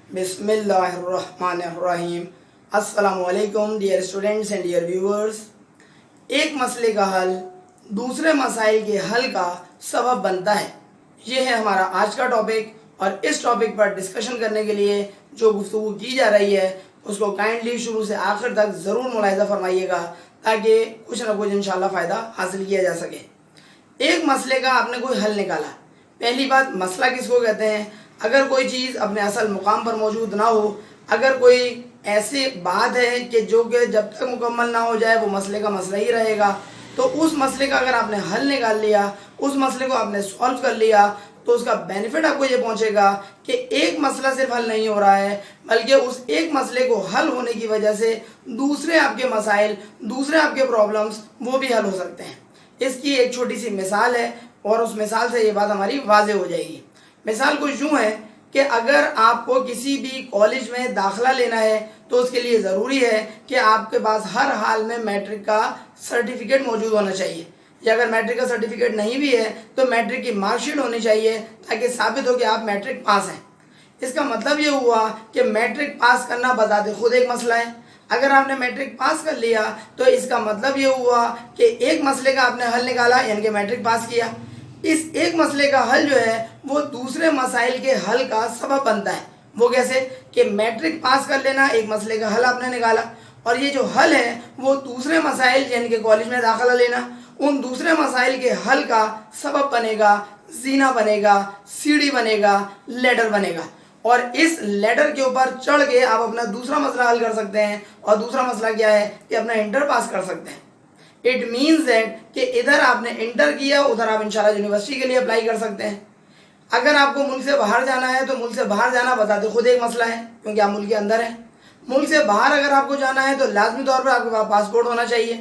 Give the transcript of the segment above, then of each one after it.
बिस्मिल्लाहिर्रहमानिर्रहीम। अस्सलामुअलैकुम dear students and dear viewers. एक मसले का हल दूसरे मसाइल के हल का सबब बनता है, ये है हमारा आज का टॉपिक। और इस टॉपिक पर डिस्कशन करने के लिए जो गुफ्तगू की जा रही है उसको काइंडली शुरू से आखिर तक ज़रूर मुलाहिज़ा फरमाइएगा ताकि कुछ ना कुछ इंशाल्लाह फ़ायदा हासिल किया जा सके। एक मसले का आपने कोई हल निकाला। पहली बात, मसला किसको कहते हैं? अगर कोई चीज़ अपने असल मुकाम पर मौजूद ना हो, अगर कोई ऐसी बात है कि जो कि जब तक मुकम्मल ना हो जाए वो मसले का मसला ही रहेगा, तो उस मसले का अगर आपने हल निकाल लिया, उस मसले को आपने सॉल्व कर लिया, तो उसका बेनिफिट आपको ये पहुंचेगा कि एक मसला सिर्फ हल नहीं हो रहा है, बल्कि उस एक मसले को हल होने की वजह से दूसरे आपके मसाइल, दूसरे आपके प्रॉब्लम्स वो भी हल हो सकते हैं। इसकी एक छोटी सी मिसाल है और उस मिसाल से ये बात हमारी वाज़े हो जाएगी। मिसाल कुछ यूँ है कि अगर आपको किसी भी कॉलेज में दाखिला लेना है तो उसके लिए ज़रूरी है कि आपके पास हर हाल में मैट्रिक का सर्टिफिकेट मौजूद होना चाहिए, या अगर मैट्रिक का सर्टिफिकेट नहीं भी है तो मैट्रिक की मार्कशीट होनी चाहिए ताकि साबित हो कि आप मैट्रिक पास हैं। इसका मतलब ये हुआ कि मैट्रिक पास करना बताते खुद एक मसला है। अगर आपने मैट्रिक पास कर लिया तो इसका मतलब ये हुआ कि एक मसले का आपने हल निकाला, यानी कि मैट्रिक पास किया। इस एक मसले का हल जो है वो दूसरे मसाइल के हल का सबब बनता है। वो कैसे? कि मैट्रिक पास कर लेना, एक मसले का हल आपने निकाला, और ये जो हल है वो दूसरे मसाइल यानी कि कॉलेज में दाखिला लेना, उन दूसरे मसाइल के हल का सबब बनेगा, जीना बनेगा, सीढ़ी बनेगा, लेडर बनेगा। और इस लेडर के ऊपर चढ़ के आप अपना दूसरा मसला हल कर सकते हैं। और दूसरा मसला क्या है कि अपना इंटर पास कर सकते हैं। इट मीन्स दैट कि इधर आपने इंटर किया, उधर आप इंशाल्लाह यूनिवर्सिटी के लिए अप्लाई कर सकते हैं। अगर आपको मुल्क से बाहर जाना है तो मुल्क से बाहर जाना बताते खुद एक मसला है, क्योंकि आप मुल्क के अंदर हैं। मुल्क से बाहर अगर आपको जाना है तो लाजमी तौर पर आपके पास पासपोर्ट होना चाहिए।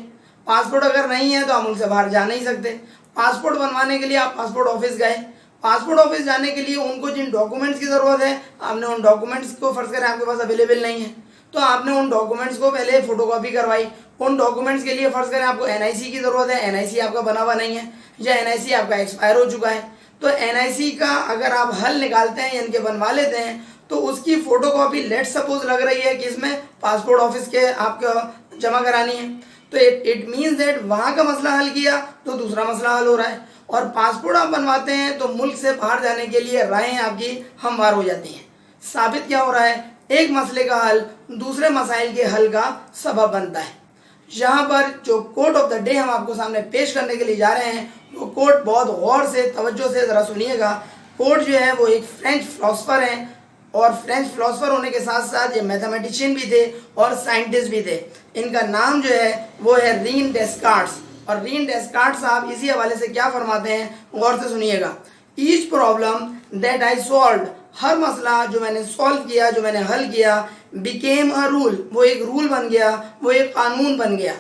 पासपोर्ट अगर नहीं है तो आप मुल्क से बाहर जा नहीं सकते। पासपोर्ट बनवाने के लिए आप पासपोर्ट ऑफिस गए। पासपोर्ट ऑफिस जाने के लिए उनको जिन डॉक्यूमेंट्स की ज़रूरत है, आपने उन डॉक्यूमेंट्स को फ़र्ज़ करें आपके पास अवेलेबल नहीं है, तो आपने उन डॉक्यूमेंट्स को पहले फ़ोटोकॉपी करवाई। उन डॉक्यूमेंट्स के लिए फ़र्ज़ करें आपको एनआईसी की ज़रूरत है, एनआईसी आपका बना हुआ नहीं है या एनआईसी आपका एक्सपायर हो चुका है, तो एनआईसी का अगर आप हल निकालते हैं यानी कि बनवा लेते हैं तो उसकी फ़ोटोकॉपी लेट सपोज लग रही है कि इसमें पासपोर्ट ऑफिस के आपको जमा करानी है, तो इट मीन्स दैट वहाँ का मसला हल किया तो दूसरा मसला हल हो रहा है। और पासपोर्ट आप बनवाते हैं तो मुल्क से बाहर जाने के लिए राहें आपकी हमवार हो जाती हैं। साबित क्या हो रहा है? एक मसले का हल दूसरे मसाइल के हल का सबब बनता है। यहाँ पर जो कोट ऑफ द डे हम आपको सामने पेश करने के लिए जा रहे हैं वो कोट बहुत गौर से, तवज्जो से ज़रा सुनिएगा। कोट जो है वो एक फ्रेंच फिलोसफर हैं, और फ्रेंच फिलोसफर होने के साथ साथ ये मैथमेटिशियन भी थे और साइंटिस्ट भी थे। इनका नाम जो है वो है रीन डेस्कार्ट्स। और रीन डेस्कार्ट्स साहब इसी हवाले से क्या फरमाते हैं, गौर से सुनिएगा। Each problem that I solve, हर मसला जो मैंने सॉल्व किया, जो मैंने हल किया, बिकेम अ रूल, वो एक रूल बन गया, वो एक कानून बन गया।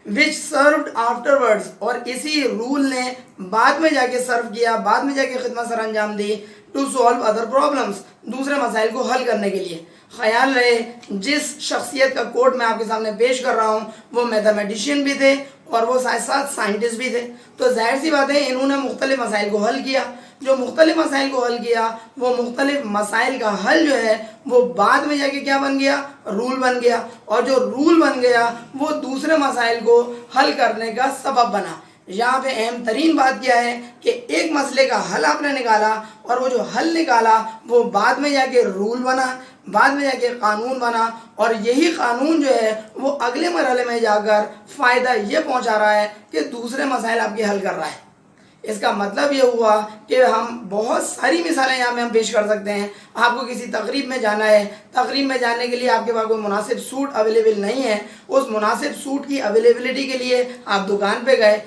विच सर्व्ड आफ्टरवर्ड्स, और इसी रूल ने बाद में जाके सर्व किया, बाद में जाके खिदमत सर अंजाम दी, टू सॉल्व अदर प्रॉब्लम्स, दूसरे मसाइल को हल करने के लिए। ख्याल रहे जिस शख्सियत का कोड मैं आपके सामने पेश कर रहा हूँ वो मैथमेटिशियन भी थे और वो साथ साथ साइंटिस्ट भी थे, तो जाहिर सी बात है इन्होंने मुख्तलिफ मसाइल को हल किया। जो मुख्तलिफ मसाइल को हल किया वो मुख्तलिफ मसाइल का हल जो है वो बाद में जाके क्या बन गया? रूल बन गया। और जो रूल बन गया वो दूसरे मसाइल को हल करने का सबब बना। यहाँ पे अहम तरीन बात क्या है कि एक मसले का हल आपने निकाला और वो जो हल निकाला वो बाद में जाके रूल बना, बाद में जाके कानून बना, और यही कानून जो है वो अगले मरहले में जाकर फ़ायदा ये पहुँचा रहा है कि दूसरे मसाइल आपके हल कर रहा है। इसका मतलब ये हुआ कि हम बहुत सारी मिसालें यहाँ में हम पेश कर सकते हैं। आपको किसी तकरीब में जाना है, तकरीब में जाने के लिए आपके पास कोई मुनासिब सूट अवेलेबल नहीं है, उस मुनासिब सूट की अवेलेबिलिटी के लिए आप दुकान पे गए,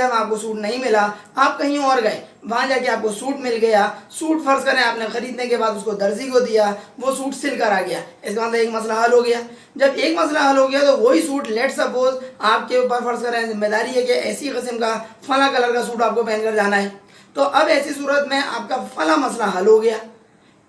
आपको सूट नहीं मिला, आप कहीं और गए, वहाँ जाके आपको सूट मिल गया। सूट फ़र्ज़ करें आपने ख़रीदने के बाद उसको दर्जी को दिया, वो सूट सिल कर आ गया, इसका मतलब एक मसला हल हो गया। जब एक मसला हल हो गया तो वही सूट लेट सपोज आपके ऊपर फ़र्ज़ करें जिम्मेदारी है कि ऐसी किस्म का फला कलर का सूट आपको पहन कर जाना है, तो अब ऐसी सूरत में आपका फला मसला हल हो गया।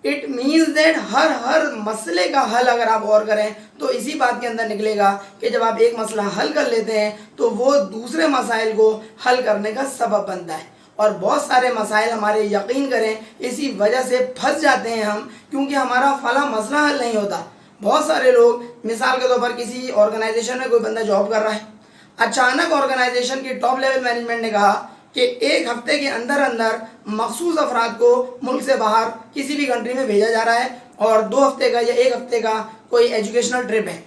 इट मीन्स दैट हर मसले का हल अगर आप गौर करें तो इसी बात के अंदर निकलेगा कि जब आप एक मसला हल कर लेते हैं तो वो दूसरे मसाइल को हल करने का सबब बनता है। और बहुत सारे मसाइल हमारे यकीन करें इसी वजह से फंस जाते हैं हम, क्योंकि हमारा फला मसला हल नहीं होता। बहुत सारे लोग, मिसाल के तौर पर किसी ऑर्गेनाइजेशन में कोई बंदा जॉब कर रहा है, अचानक ऑर्गेनाइजेशन की टॉप लेवल मैनेजमेंट ने कहा कि 1 हफ्ते के अंदर अंदर मखसूस अफराद को मुल्क से बाहर किसी भी कंट्री में भेजा जा रहा है और 2 हफ्ते का या 1 हफ्ते का कोई एजुकेशनल ट्रिप है।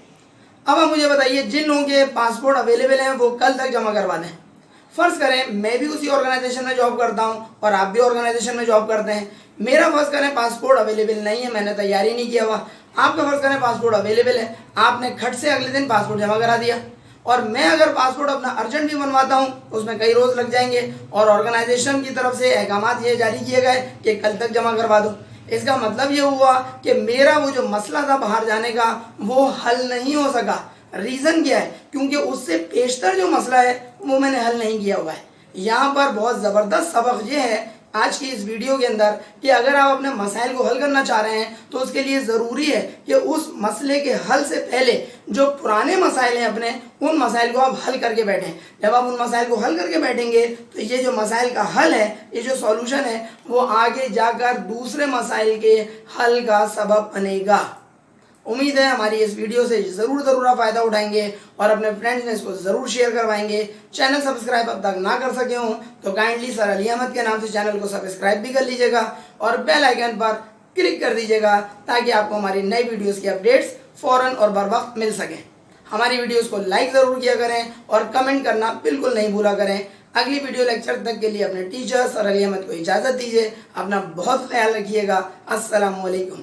अब आप मुझे बताइए, जिन लोगों के पासपोर्ट अवेलेबल हैं वो कल तक जमा करवा दें। फ़र्ज़ करें मैं भी उसी ऑर्गेनाइजेशन में जॉब करता हूं और आप भी ऑर्गेनाइजेशन में जॉब करते हैं। मेरा फ़र्ज़ करें पासपोर्ट अवेलेबल नहीं है, मैंने तैयारी नहीं किया हुआ। आपका फ़र्ज़ करें पासपोर्ट अवेलेबल है, आपने खट से अगले दिन पासपोर्ट जमा करा दिया। और मैं अगर पासपोर्ट अपना अर्जेंट भी बनवाता हूं तो उसमें कई रोज़ लग जाएंगे और ऑर्गेनाइजेशन की तरफ से अहकामात ये जारी किए गए कि कल तक जमा करवा दो। इसका मतलब ये हुआ कि मेरा वो जो मसला था बाहर जाने का वो हल नहीं हो सका। रीज़न क्या है? क्योंकि उससे पेशतर जो मसला है वो मैंने हल नहीं किया हुआ है। यहाँ पर बहुत ज़बरदस्त सबक ये है आज की इस वीडियो के अंदर कि अगर आप अपने मसाइल को हल करना चाह रहे हैं तो उसके लिए ज़रूरी है कि उस मसले के हल से पहले जो पुराने मसाइल हैं अपने, उन मसाइल को आप हल करके बैठें। जब आप उन मसाइल को हल करके बैठेंगे तो ये जो मसाइल का हल है, ये जो सॉल्यूशन है, वो आगे जाकर दूसरे मसाइल के हल का सबब बनेगा। उम्मीद है हमारी इस वीडियो से ज़रूर आप फ़ायदा उठाएंगे और अपने फ्रेंड्स में इसको ज़रूर शेयर करवाएंगे। चैनल सब्सक्राइब अब तक ना कर सके हों तो काइंडली सर अली अहमद के नाम से चैनल को सब्सक्राइब भी कर लीजिएगा और बेल आइकन पर क्लिक कर दीजिएगा ताकि आपको हमारी नई वीडियोज़ की अपडेट्स फ़ौरन और बर वक्त मिल सकें। हमारी वीडियोज़ को लाइक ज़रूर किया करें और कमेंट करना बिल्कुल नहीं भूला करें। अगली वीडियो लेक्चर तक के लिए अपने टीचर सर अली अहमद को इजाज़त दीजिए। अपना बहुत ख्याल रखिएगा। अस्सलामु अलैकुम।